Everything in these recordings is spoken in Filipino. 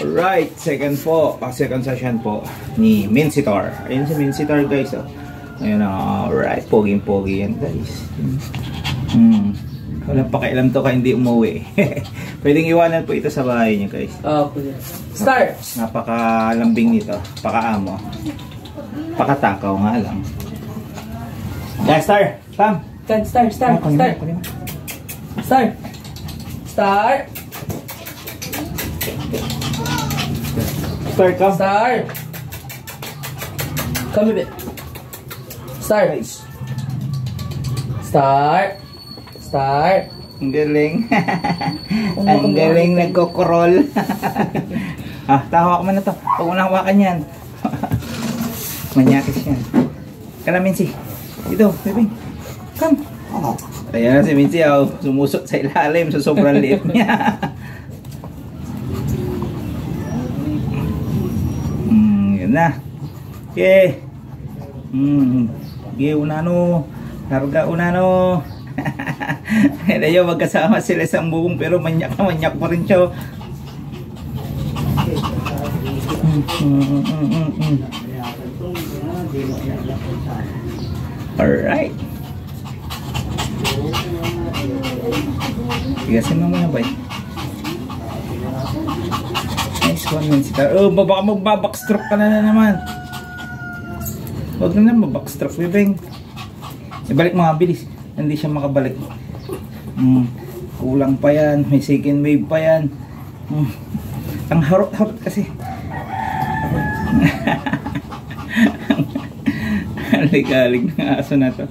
Alright, second session po ni Mincitar. Ayun si Mincitar guys, oh. Ayun, alright, pogi-pogi yan guys. Walang pakialam to ka hindi umuwi. Pwedeng iwanan po ito sa bahay niyo guys. Okay. Start! Napakalambing nito, pakaamo. Pakatakaw nga lang. Yeah, Star! Tam! Start! Start! Start ka? Start! Come a bit. Start! Start! Ang galing. Ang galing nagkokorol. Tawa ko man na to. Huwag mo na hawakan yan. Manyakis yan. Kana Mincy. Dito, bibing. Come. Ayan si Mincy, sumusot sa ilalim sa sobrang liit niya. Yan na. Okay. Okay, unano. Larga unano. Ayan, magkasama sila sa bubong pero manyak pa rin siya. Alright. Tigasin mo muna ba? Nice one, Mincitar. Oh, baka magbabackstroke ka na naman. Huwag na naman mabackstroke, bibing. Ibalik mo nga, bilis. Hindi siya makabalik. Kulang pa yan. May second wave pa yan. Ang harot-harot kasi. Ligalig na aso na to.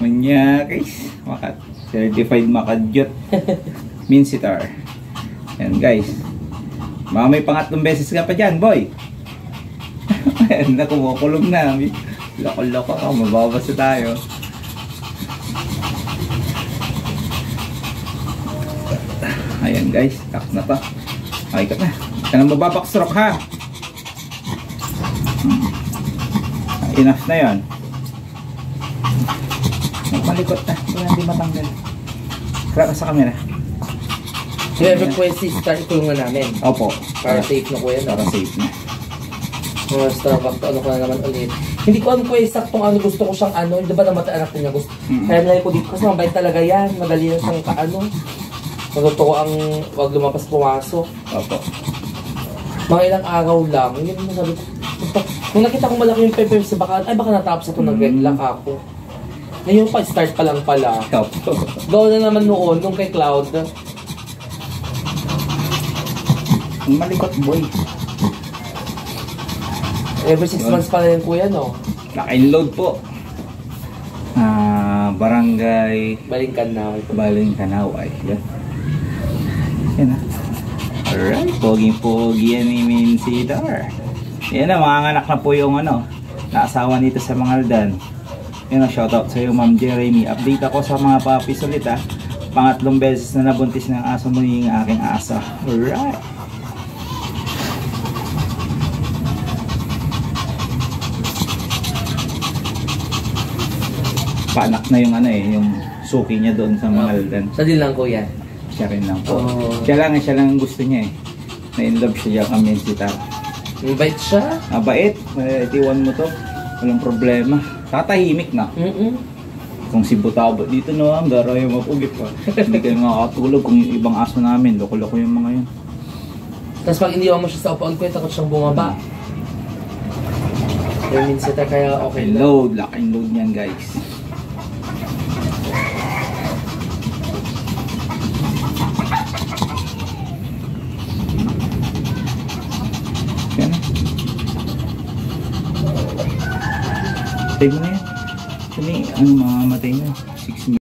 Manyakis. Certified makadyot. Mincitar. Yan guys. Mga may pangatlong beses ka pa dyan, boy. Nakumukulong na. Loko-loko ka. Mababasa tayo. Ayan guys. Tak na to. Okay ka na. Ka nang mababackstroke ha. Enough na yan. Malikot na. Hindi matanggal. Kaya ka sa camera. Whoever questions, start itulungan namin. Opo. Para safe na ko yan. Para safe na. Mga Starbucks, ano ko na naman ulit. Hindi ko alam ko saktong ano gusto ko siyang ano. Diba namatay anak niya gusto. Kaya nalay ko dito kasi mabait talaga yan. Madali na siyang kaano. Magusto ko ang wag lumapas pumasok. Opo. Mga ilang araw lang. Yun mo sabi ko. Nung nakita ko malaki yung pepper sa baka, ay baka natapos ako nag-lock ako. Ngayon pa, start pa lang pala. Opo. Gawin na naman noon, nung kay Cloud. Ang malikot boy. Every 6 months pala yung kuya, no? Naka-inload po. Barangay Balingkanaway. Yan. Yan ha. Alright. Pogi-pogi yan ni Mincitar. Yan na, mga anak na po yung naasawa nito sa Mangaldan. Yan, shoutout sa iyo Ma'am Jeremy. Update ako sa mga puppies ulit ha. Pangatlong beses na nabuntis ng aso mo yung aking asa. Alright. Paanak na yung yung suki niya doon sa Mangaldan. Sa din lang kuya. Siya rin lang po. Siya lang gusto niya Na-inlove siya dyan kami Mincitar. Mabait siya? Mabait. Itiwan mo to. Walang problema. Tatahimik na. Kung si Butabo dito ang garo yung mapugit pa. Hindi kayo makakatulog kung yung ibang aso namin. Loko-loko yung mga yun. Tapos pag iniwan mo siya sa upuan ko, takot siyang bumaba. Yung Mincitar kaya okay lang. Lock and load niyan guys. Yan na. Tayo mo na yan. Mamamatay na. 6 minutes.